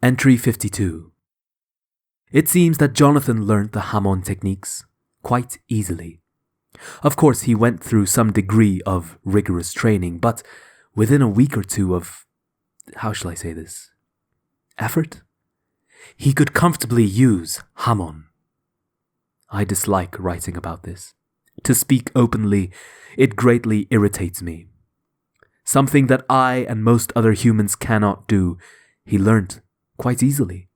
Entry 52. It seems that Jonathan learnt the Hamon techniques quite easily. Of course, he went through some degree of rigorous training, but within a week or two of, how shall I say this, effort, he could comfortably use Hamon. I dislike writing about this. To speak openly, it greatly irritates me. Something that I and most other humans cannot do, he learnt quite easily,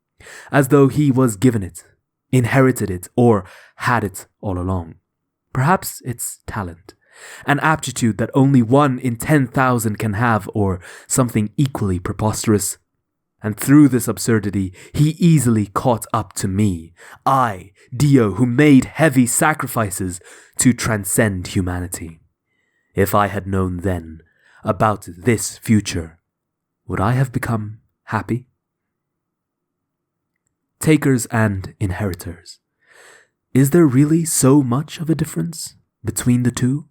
as though he was given it, inherited it, or had it all along. Perhaps it's talent, an aptitude that only 1 in 10,000 can have, or something equally preposterous. And through this absurdity, he easily caught up to me, I, Dio, who made heavy sacrifices to transcend humanity. If I had known then about this future, would I have become happy? Takers and inheritors. Is there really so much of a difference between the two?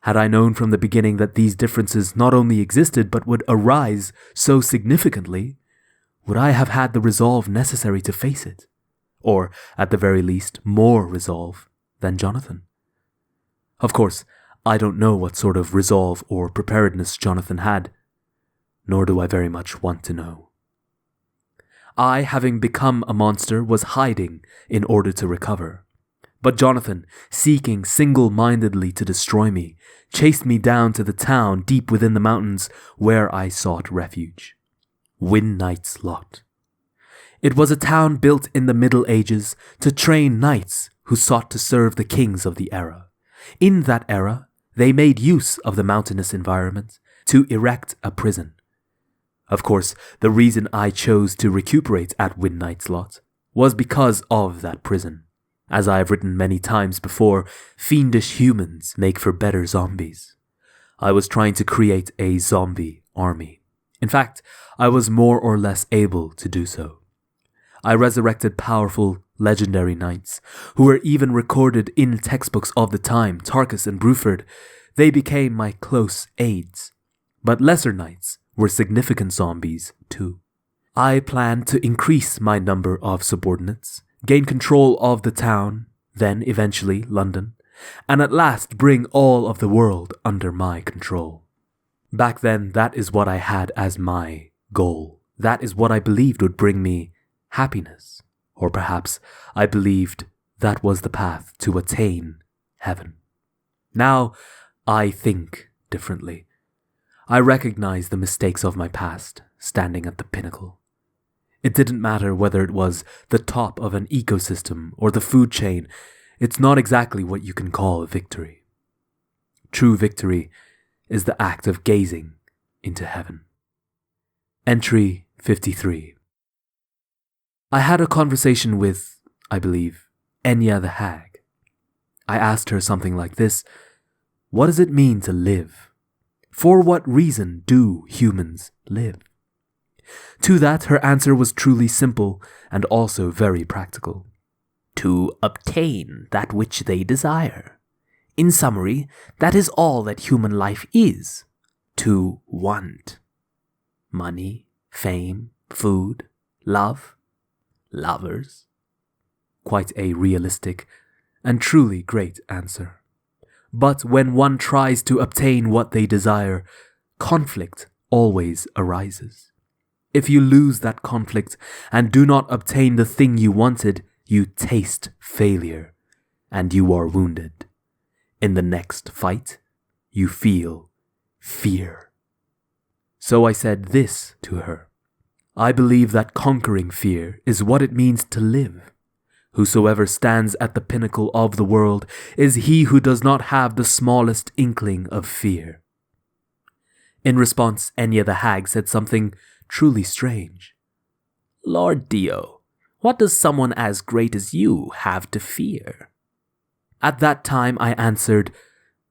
Had I known from the beginning that these differences not only existed but would arise so significantly, would I have had the resolve necessary to face it? Or, at the very least, more resolve than Jonathan? Of course, I don't know what sort of resolve or preparedness Jonathan had, nor do I very much want to know. I, having become a monster, was hiding in order to recover. But Jonathan, seeking single-mindedly to destroy me, chased me down to the town deep within the mountains where I sought refuge. Knight's Lot. It was a town built in the Middle Ages to train knights who sought to serve the kings of the era. In that era, they made use of the mountainous environment to erect a prison. Of course, the reason I chose to recuperate at Knight's Lot was because of that prison. As I have written many times before, fiendish humans make for better zombies. I was trying to create a zombie army. In fact, I was more or less able to do so. I resurrected powerful, legendary knights, who were even recorded in textbooks of the time, Tarkus and Bruford. They became my close aides. But lesser knights were significant zombies too. I planned to increase my number of subordinates, gain control of the town, then eventually London, and at last bring all of the world under my control. Back then, that is what I had as my goal. That is what I believed would bring me happiness. Or perhaps I believed that was the path to attain heaven. Now, I think differently. I recognize the mistakes of my past, standing at the pinnacle. It didn't matter whether it was the top of an ecosystem or the food chain. It's not exactly what you can call a victory. True victory is the act of gazing into heaven. Entry 53. I had a conversation with, I believe, Enya the Hag. I asked her something like this: what does it mean to live? For what reason do humans live? To that, her answer was truly simple and also very practical. To obtain that which they desire. In summary, that is all that human life is. To want. Money, fame, food, love, lovers. Quite a realistic and truly great answer. But when one tries to obtain what they desire, conflict always arises. If you lose that conflict and do not obtain the thing you wanted, you taste failure and you are wounded. In the next fight, you feel fear. So I said this to her: I believe that conquering fear is what it means to live. Whosoever stands at the pinnacle of the world is he who does not have the smallest inkling of fear. In response, Enya the Hag said something truly strange. Lord Dio, what does someone as great as you have to fear? At that time I answered,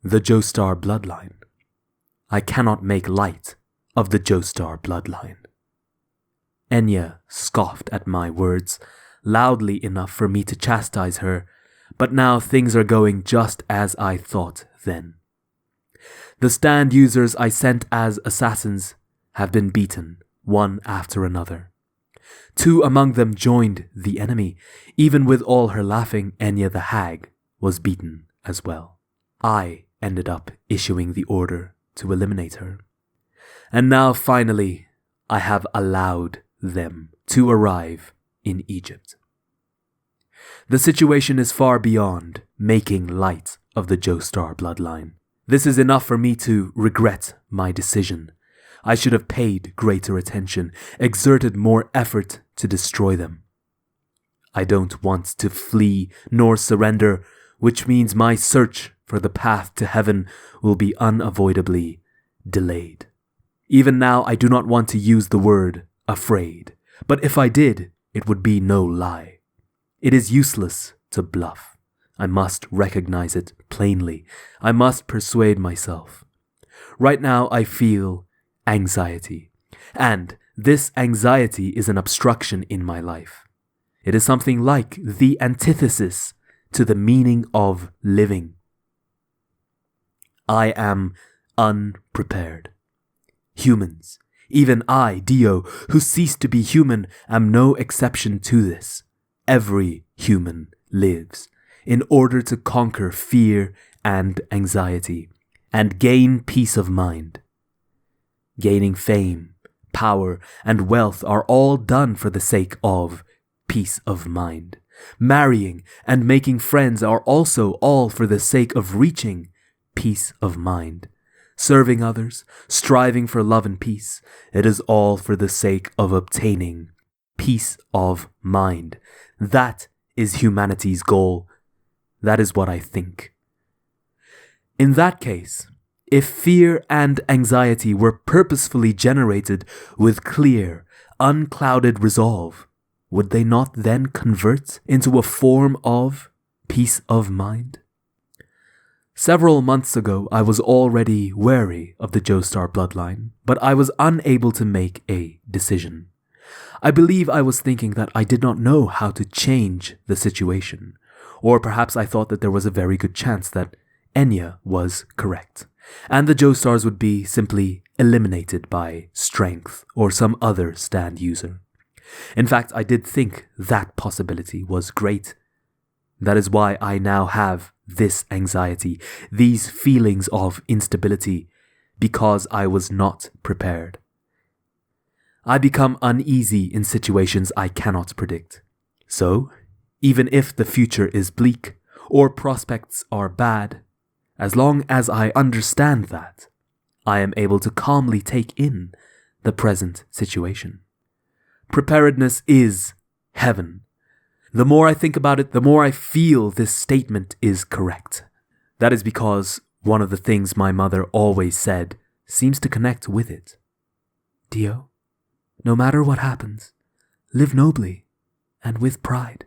the Joestar bloodline. I cannot make light of the Joestar bloodline. Enya scoffed at my words, loudly enough for me to chastise her, but now things are going just as I thought then. The stand users I sent as assassins have been beaten, one after another. 2 among them joined the enemy. Even with all her laughing, Enya the hag was beaten as well. I ended up issuing the order to eliminate her. And now finally, I have allowed them to arrive in Egypt. The situation is far beyond making light of the Joestar bloodline. This is enough for me to regret my decision. I should have paid greater attention, exerted more effort to destroy them. I don't want to flee nor surrender, which means my search for the path to heaven will be unavoidably delayed. Even now, I do not want to use the word afraid, but if I did, it would be no lie. It is useless to bluff. I must recognize it plainly. I must persuade myself. Right now, I feel anxiety, and this anxiety is an obstruction in my life. It is something like the antithesis to the meaning of living. I am unprepared. Humans, even I, Dio, who ceased to be human, am no exception to this. Every human lives in order to conquer fear and anxiety and gain peace of mind. Gaining fame, power, and wealth are all done for the sake of peace of mind. Marrying and making friends are also all for the sake of reaching peace of mind. Serving others, striving for love and peace, it is all for the sake of obtaining peace of mind. That is humanity's goal. That is what I think. In that case, if fear and anxiety were purposefully generated with clear, unclouded resolve, would they not then convert into a form of peace of mind? Several months ago, I was already wary of the Joestar bloodline, but I was unable to make a decision. I believe I was thinking that I did not know how to change the situation, or perhaps I thought that there was a very good chance that Enya was correct, and the Joestars would be simply eliminated by strength or some other stand user. In fact, I did think that possibility was great. That is why I now have this anxiety, these feelings of instability, because I was not prepared. I become uneasy in situations I cannot predict. So, even if the future is bleak or prospects are bad, as long as I understand that, I am able to calmly take in the present situation. Preparedness is heaven. The more I think about it, the more I feel this statement is correct. That is because one of the things my mother always said seems to connect with it. Dio, no matter what happens, live nobly and with pride.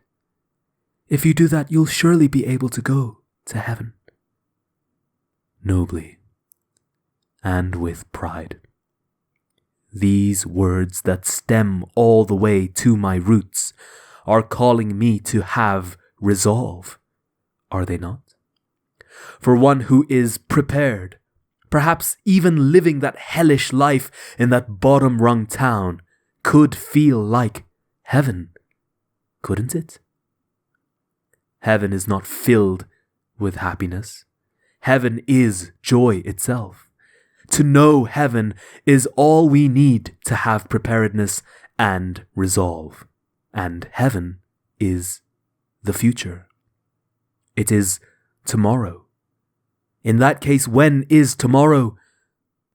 If you do that, you'll surely be able to go to heaven. Nobly and with pride. These words that stem all the way to my roots are calling me to have resolve, are they not? For one who is prepared, perhaps even living that hellish life in that bottom-rung town could feel like heaven, couldn't it? Heaven is not filled with happiness. Heaven is joy itself. To know heaven is all we need to have preparedness and resolve. And heaven is the future. It is tomorrow. In that case, when is tomorrow?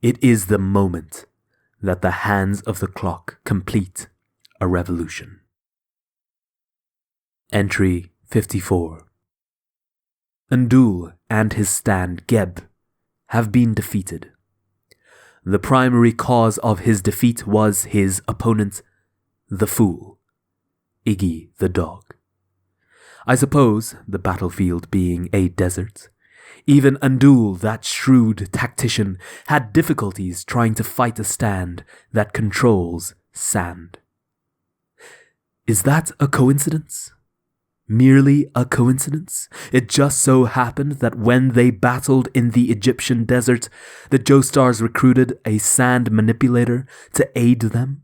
It is the moment that the hands of the clock complete a revolution. Entry 54. Andul and his stand Geb have been defeated. The primary cause of his defeat was his opponent, the fool, Iggy the dog. I suppose, the battlefield being a desert, even Andul, that shrewd tactician, had difficulties trying to fight a stand that controls sand. Is that a coincidence? Merely a coincidence? It just so happened that when they battled in the Egyptian desert, the Joestars recruited a sand manipulator to aid them?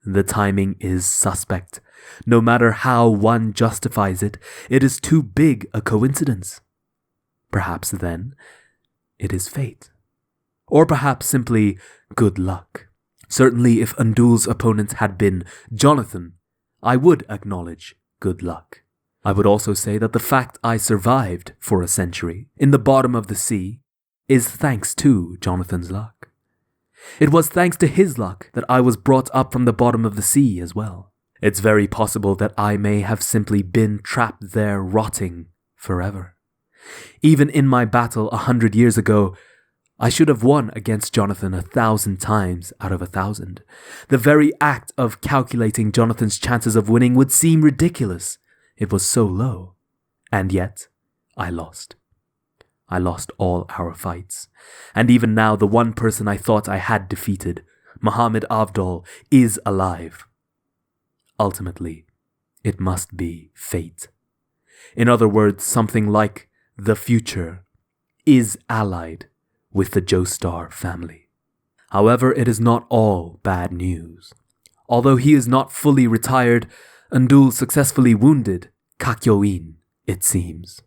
The timing is suspect. No matter how one justifies it, it is too big a coincidence. Perhaps then, it is fate. Or perhaps simply good luck. Certainly if Undul's opponent had been Jonathan, I would acknowledge good luck. I would also say that the fact I survived for a century in the bottom of the sea is thanks to Jonathan's luck. It was thanks to his luck that I was brought up from the bottom of the sea as well. It's very possible that I may have simply been trapped there rotting forever. Even in my battle 100 years ago, I should have won against Jonathan 1,000 times out of 1,000. The very act of calculating Jonathan's chances of winning would seem ridiculous. It was so low. And yet, I lost. I lost all our fights. And even now, the one person I thought I had defeated, Muhammad Avdol, is alive. Ultimately, it must be fate. In other words, something like the future is allied with the Joestar family. However, it is not all bad news. Although he is not fully retired, Undul successfully wounded Kakyoin, it seems.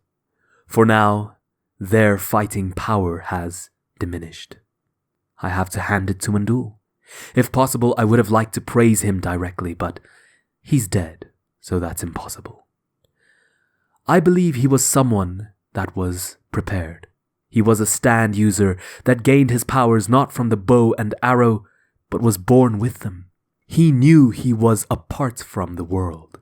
For now, their fighting power has diminished. I have to hand it to Undul. If possible, I would have liked to praise him directly, but he's dead, so that's impossible. I believe he was someone that was prepared. He was a stand user that gained his powers not from the bow and arrow, but was born with them. He knew he was apart from the world.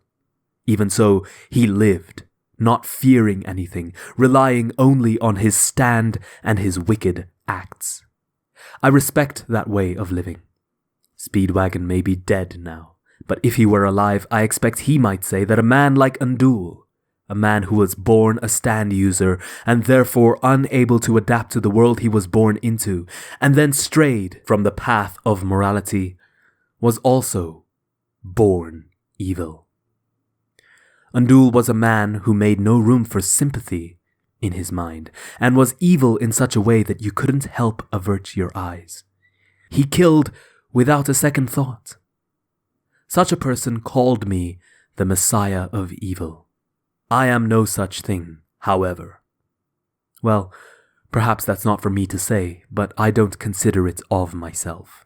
Even so, he lived, not fearing anything, relying only on his stand and his wicked acts. I respect that way of living. Speedwagon may be dead now, but if he were alive, I expect he might say that a man like Undul, a man who was born a stand user and therefore unable to adapt to the world he was born into, and then strayed from the path of morality, was also born evil. Undul was a man who made no room for sympathy in his mind, and was evil in such a way that you couldn't help avert your eyes. He killed without a second thought. Such a person called me the Messiah of evil. I am no such thing, however. Well, perhaps that's not for me to say, but I don't consider it of myself.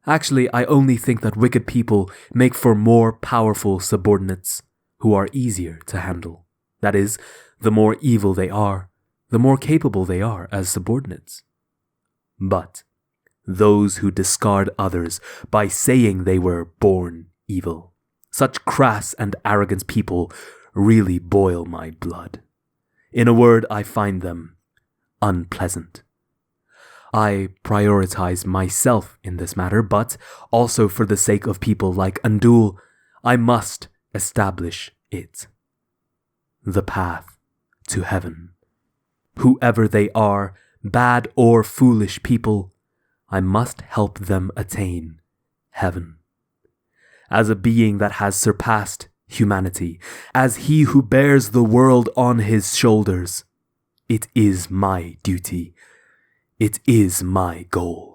Actually, I only think that wicked people make for more powerful subordinates who are easier to handle. That is, the more evil they are, the more capable they are as subordinates. But those who discard others by saying they were born evil, such crass and arrogant people really boil my blood. In a word, I find them unpleasant. I prioritize myself in this matter, but also for the sake of people like Undul, I must establish it. The path to heaven. Whoever they are, bad or foolish people, I must help them attain heaven. As a being that has surpassed humanity, as he who bears the world on his shoulders, it is my duty. It is my goal.